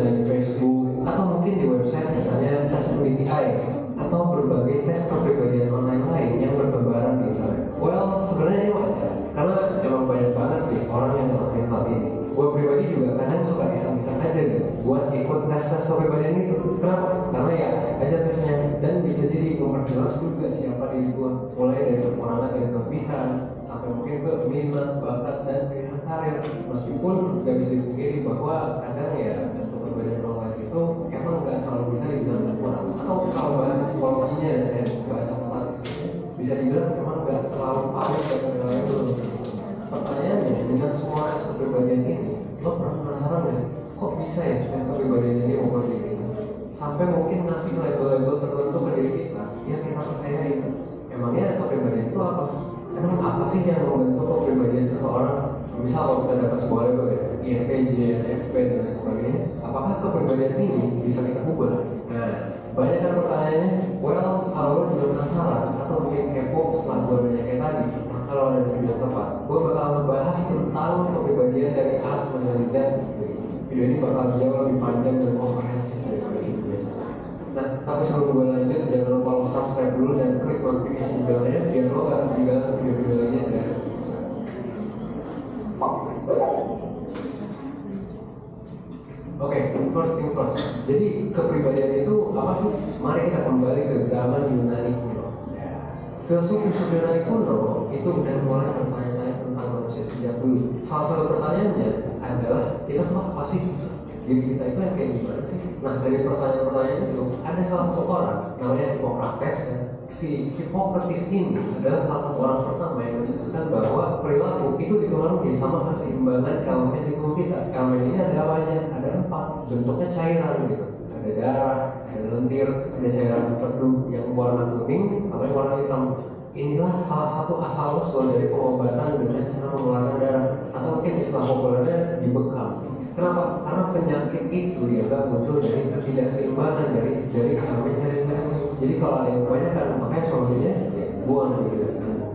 misalnya di Facebook atau mungkin di website misalnya tes MBTI atau berbagai tes kepribadian online lain yang bertebaran di internet. Well, sebenarnya ini wajar karena emang banyak banget sih orang yang ngelakuin hal ini. Gue pribadi juga kadang suka iseng-iseng aja gitu buat ikut tes kepribadian itu. Kenapa? Karena ya asik aja tesnya dan bisa jadi memperjelas juga siapa diri gue, mulai dari kekurangan dan kelebihan sampai mungkin ke minat, bakat, dan pilihan karir. Meskipun gak bisa dipungkiri bahwa kadang ya tes kepribadian online itu emang gak selalu bisa dibilang akurat, atau kalau bahasa psikologinya ya, bahasa statistiknya bisa dibilang emang gak terlalu valid dan reliable. Pertanyaannya, dengan semua tes kepribadian ini, lo pernah penasaran gak sih? Kok bisa ya tes kepribadian ini mengukur diri kita? Sampai mungkin ngasih label-label tertentu ke diri kita yang kita percayain. Emangnya kepribadian itu apa? Emang apa sih yang membentuk kepribadian seseorang? Misal kalau kita dapat sebuah label ya, INTJ, FP, dan lain sebagainya, apakah kepribadian ini bisa kita ubah? Nah, banyak kan pertanyaannya. Well, kalau lo juga penasaran atau mungkin kepo setelah gue nanya kayak tadi, kalau ada di video tepat, gue bakal membahas tentang kepribadian dari A sampai Z. Video ini bakal jauh lebih panjang dan komprehensif daripada video biasanya. Nah, tapi sebelum gue lanjut, jangan lupa lo subscribe dulu dan klik notification bell-nya biar lo gak ketinggalan video-video lainnya dari sebelum saya. Oke, first thing first. Jadi kepribadian itu apa sih? Mari kita kembali ke zaman Yunani kuno. Filsuf Yunani kuno itu udah mulai bertanya-tanya tentang manusia sejak dulu. Salah satu pertanyaannya adalah kita tuh apa sih? Diri kita itu yang kayak gimana sih? Nah, dari pertanyaan-pertanyaan itu ada salah satu orang namanya Hippocrates ya. Si Hippocrates ini adalah salah satu orang pertama yang mencetuskan bahwa perilaku itu dipengaruhi sama keseimbangan elemen di tubuh kita. Elemen ini ada apa aja? Ada 4, bentuknya cairan gitu. Ada darah, ada lendir, ada cairan empedu yang warna kuning sama yang warna hitam. Inilah salah satu asal usul dari pengobatan dengan cara mengeluarkan darah, atau mungkin istilah populernya dibekam. Kenapa? Karena penyakit itu dianggap muncul dari ketidakseimbangan dari elemen cairan-cairan itu. Jadi kalau ada yang kebanyakan, makanya solusinya ya buang dulu dari tubuh.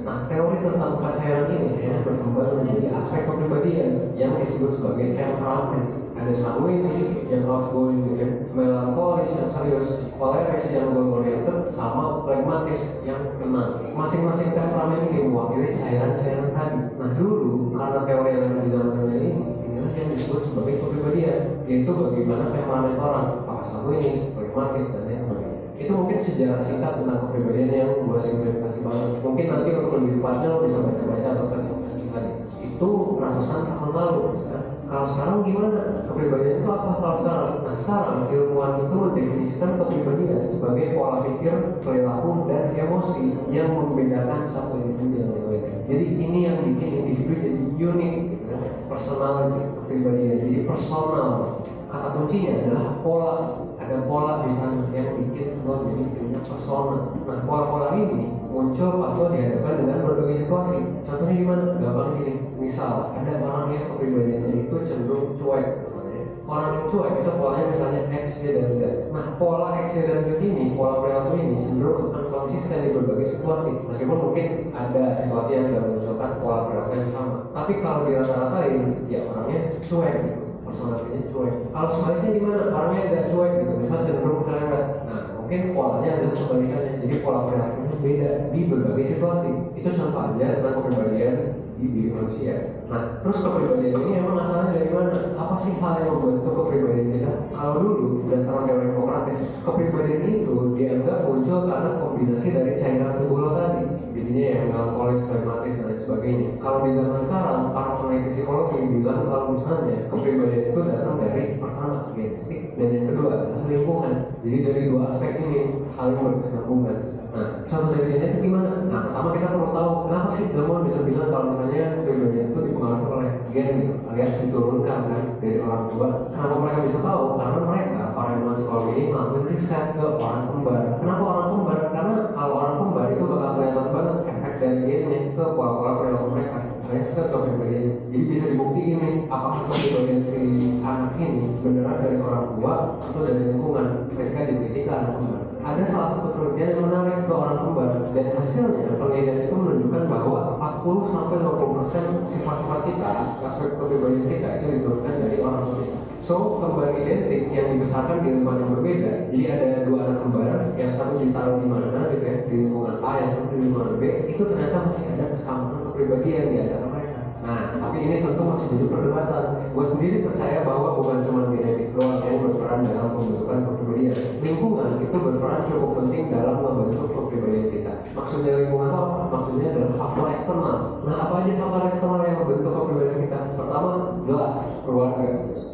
Nah, teori tentang cairan ini akhirnya berkembang menjadi aspek kepribadian yang disebut sebagai temperamen. Ada sanguinis yang outgoing gitu, melankolis yang serius, koleris yang goal oriented, sama pragmatis yang tenang. Masing-masing temperamen ini mewakili cairan-cairan tadi. Nah, dulu karena teori yang ada di zaman ini, inilah yang disebut sebagai kepribadian, yaitu bagaimana temperamen orang, apakah sanguinis, pragmatis, dan lain sebagainya. Itu mungkin sejarah singkat tentang kepribadian yang gue simplifikasi banget. Mungkin nanti untuk lebih tepatnya lo bisa baca-baca atau searching tadi. Itu ratusan tahun lalu, gitu kan? Kalau sekarang gimana? Kepribadian itu apa kalau sekarang? Nah, sekarang ilmuwan itu mendefinisikan kepribadian sebagai pola pikir, perilaku, dan emosi yang membedakan satu individu dengan yang lain. Jadi ini yang bikin individu jadi unik, gitu kan? Personality, kepribadian jadi personal. Kata kuncinya adalah pola. Ada pola di sana yang bikin lo jadi punya persona. Nah, pola-pola ini muncul pas lo dihadapkan dengan berbagai situasi. Contohnya gimana? Gampang gini. Misal ada orang yang kepribadiannya itu cenderung cuek misalnya. Orang yang cuek itu polanya misalnya X, Y, dan Z. Nah, pola X, Y, dan Z ini, pola perilaku ini cenderung akan konsisten di berbagai situasi. Meskipun mungkin ada situasi yang tidak menunjukkan pola perilaku yang sama. Tapi kalau dirata-ratain, ya orangnya cuek gitu. Personalitinya cuek. Kalau sebaliknya gimana? Orangnya agak cuek gitu, misalnya cenderung cerewet. Nah, mungkin polanya adalah kebalikannya. Jadi pola perilakunya beda di berbagai situasi. Itu contoh aja tentang kepribadian di diri manusia. Nah, terus kepribadian ini emang asalnya dari mana? Apa sih hal yang membentuk kepribadian kita? Kalau dulu berdasarkan teori Hippocrates, kepribadian itu dianggap muncul karena kombinasi dari cairan tubuh lo tadi. Jadinya yang melankolis, pragmatis, dan lain sebagainya. Kalau di zaman sekarang, para peneliti psikologi bilang kalau misalnya kepribadian itu datang dari pertama genetik dan yang kedua adalah lingkungan. Jadi dari dua aspek ini saling berkesinambungan. Nah, contoh dari genetik gimana? Nah, pertama kita perlu tahu kenapa sih ilmuwan bisa bilang kalau misalnya kepribadian itu dipengaruhi oleh gen gitu, alias diturunkan kan dari orang tua. Kenapa mereka bisa tahu? Karena mereka, para ilmuwan psikologi ini melakukan riset ke orang kembar. Kenapa orang kembar? Karena kalau orang kembar itu bakal kelihatan banget efek dari gennya ke pola-pola perilaku mereka, alias ke kepribadian. Jadi bisa dibuktiin nih, apakah kepribadian si anak ini beneran dari orang tua atau dari lingkungan ketika diteliti ke anak kembar. Ada salah satu penelitian yang menarik ke orang kembar, dan hasilnya penelitian itu menunjukkan bahwa 40-50% sifat-sifat kita, aspek kepribadian kita itu diturunkan dari orang tua kita. So kembar identik yang dibesarkan di lingkungan yang berbeda. Jadi ada dua anak kembar, yang satu ditaruh di mana gitu ya, di lingkungan A, yang satu di lingkungan B, itu ternyata masih ada kesamaan kepribadian di antara mereka. Nah, tapi ini tentu masih jadi perdebatan. Gue sendiri percaya bahwa bukan cuma genetik doang yang berperan dalam pembentukan kepribadian. Lingkungan itu berperan cukup penting dalam membentuk kepribadian kita. Maksudnya lingkungan itu apa? Maksudnya adalah faktor eksternal. Nah, apa aja faktor eksternal yang membentuk kepribadian kita? Pertama, jelas keluarga.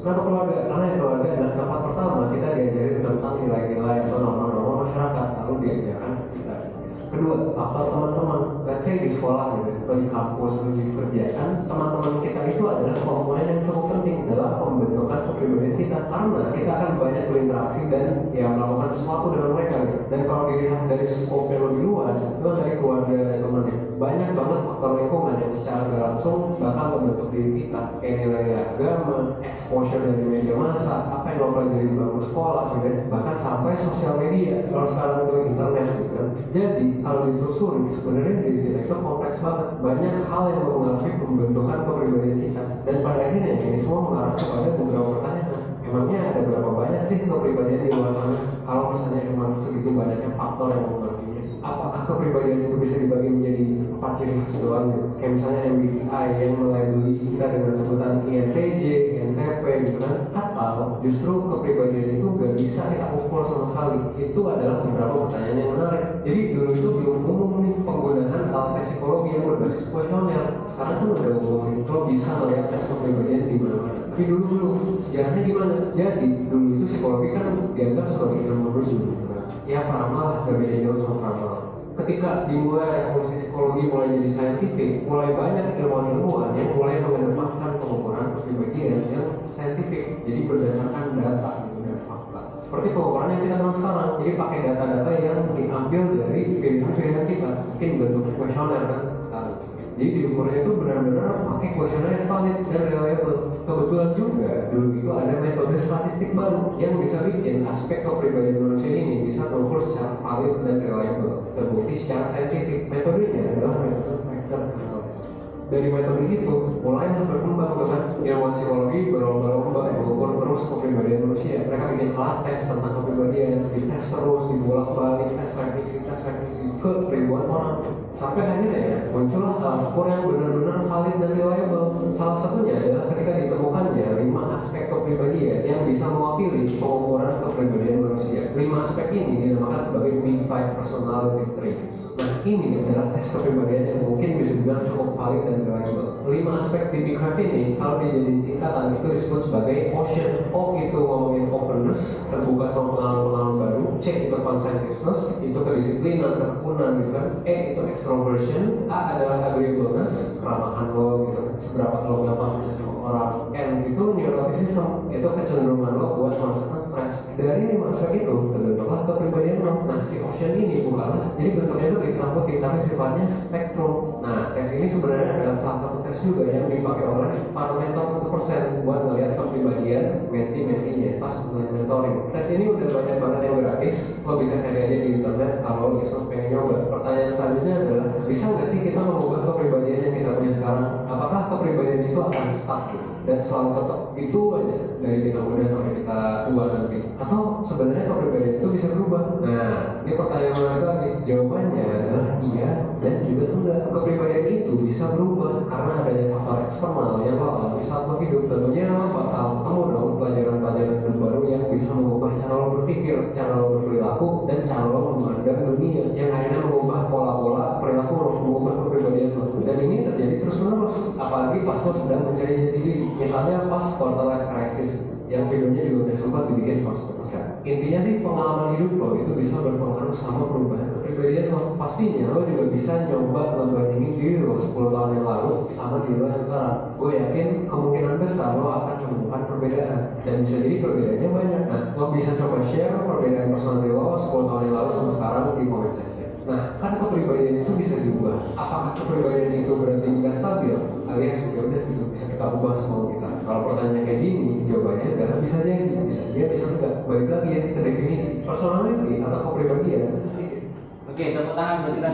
Kenapa keluarga? Karena keluarga adalah tempat pertama kita diajarin tentang nilai-nilai atau norma-norma masyarakat, lalu diajarkan ke kita. Kedua, faktor teman-teman. Let's say di sekolah gitu, atau di kampus, atau di kerjaan, teman-teman kita itu adalah komponen yang cukup penting dalam pembentukan kepribadian kita, karena kita akan banyak berinteraksi dan ya melakukan sesuatu dengan mereka gitu. Dan kalau dilihat dari skop yang lebih luas, itu dari keluarga dan temannya, banyak banget faktor lingkungan yang secara gak langsung bakal membentuk diri kita, kayak nilai-nilai agama, exposure dari media massa, apa yang lo pelajari di bangku sekolah gitu, bahkan sampai sosial media kalau sekarang itu internet gitu kan. Jadi kalau ditelusuri sebenarnya diri kita itu kompleks banget, banyak hal yang mempengaruhi pembentukan kepribadian kita, dan pada akhirnya ini semua mengarah kepada beberapa pertanyaan. Emangnya ada berapa banyak sih kepribadian di luar sana? Kalau misalnya emang segitu banyaknya faktor yang mempengaruhinya, apakah kepribadian itu bisa dibagi menjadi 4 ciri khas doang gitu? Kayak misalnya MBTI yang melabeli kita dengan sebutan INTJ, INTP gitu kan? Atau justru kepribadian itu gak bisa kita ukur sama sekali? Itu adalah beberapa pertanyaan yang menarik. Jadi dulu itu belum umum nih penggunaan alat tes psikologi yang berbasis kuesioner. Sekarang kan udah umum nih, lo bisa melihat tes kepribadian di mana-mana. Tapi dulu belum. Sejarahnya gimana? Jadi dulu itu psikologi kan dianggap sebagai ilmu rujung gitu kan? Ya peramal, gak beda jauh sama peramal. Ketika dimulai revolusi psikologi mulai jadi saintifik, mulai banyak ilmuwan-ilmuwan yang mulai mengedepankan pengukuran kepribadian yang saintifik, jadi berdasarkan data gitu, dan fakta. Seperti pengukuran yang kita kenal sekarang, jadi pakai data-data yang diambil dari pilihan-pilihan kita, mungkin bentuk kuesioner kan sekarang. Jadi diukurnya itu benar-benar pakai kuesioner yang valid dan reliable. Kebetulan juga dulu itu ada metode statistik baru yang bisa bikin aspek kepribadian manusia ini bisa terukur secara valid dan reliable, terbukti secara saintifik. Metodenya adalah metode factor analysis. Dari metode itu mulailah berkembang kan ilmuwan psikologi berlomba-lomba mengukur terus kepribadian manusia. Mereka bikin alat tes tentang kepribadian, dites terus, dibolak-balik, tes revisi ke ribuan orang, sampai akhirnya ya muncullah alat ukur yang benar-benar valid dan reliable. Salah satunya adalah ketika ditemukannya 5 aspek kepribadian yang bisa mewakili pengukuran kepribadian manusia. 5 aspek ini dinamakan sebagai Big Five Personality Traits. Nah, ini adalah tes kepribadian yang mungkin bisa dibilang cukup valid dan reliable. 5 aspek di Big Five ini kalau dijadiin singkatan itu disebut sebagai Ocean. O itu ngomongin openness, terbuka sama pengalaman-pengalaman baru. C itu conscientiousness, itu kedisiplinan, ketekunan gitu kan. E itu extroversion. A adalah agreeableness, keramahan lo gitu kan, seberapa lo gampang bisa sama orang. N itu neuroticism, itu kecenderungan lo buat merasakan stres. Dari 5 aspek itu terbentuklah kepribadian lo. Nah, si Ocean ini bukanlah, jadi bentuknya itu hitam putih tapi sifatnya spektrum. Nah, tes ini sebenarnya adalah salah satu tes juga yang dipakai oleh para mentor 1% buat melihat kepribadian menti-mentinya pas mentoring. Tes ini udah banyak banget yang gratis, lo bisa cari aja di internet kalau lo iseng pengen nyoba. Pertanyaan selanjutnya adalah, bisa nggak sih kita mengubah kepribadian yang kita punya sekarang? Apakah kepribadian itu akan stuck gitu dan selalu tetap itu aja dari kita muda sampai kita tua nanti? Atau sebenarnya kepribadian itu bisa berubah? Nah, ini pertanyaan menarik lagi. Jawabannya adalah iya dan juga enggak. Kepribadian itu bisa berubah karena adanya faktor eksternal yang lo alami saat lo hidup. Tentunya lo bakal ketemu dong pelajaran-pelajaran hidup baru yang bisa mengubah cara lo berpikir, cara lo berperilaku, dan cara lo memandang dunia, yang akhirnya mengubah pola-pola perilaku lo, mengubah kepribadian lo. Dan ini terjadi terus-menerus, apalagi pas lo sedang mencari jati diri. Misalnya pas quarter life crisis, yang videonya juga udah sempat dibikin 100%. Intinya sih pengalaman hidup lo itu bisa berpengaruh sama perubahan kepribadian lo. Pastinya lo juga bisa nyoba ngebandingin diri lo 10 tahun yang lalu sama diri lo yang sekarang. Gue yakin kemungkinan besar lo akan menemukan perbedaan, dan bisa jadi perbedaannya banyak. Nah, lo bisa coba share perbedaan personality lo 10 tahun yang lalu sama sekarang di comment section. Nah, kan kepribadian itu bisa diubah. Apakah kepribadian itu berarti nggak stabil? Alias ya udah gitu bisa kita ubah semua kita. Kalau pertanyaan kayak gini, jawabannya adalah bisa jadi, bisa dia bisa enggak. Balik lagi ya ke definisi personality atau kepribadian. Oke, tepuk tangan buat kita.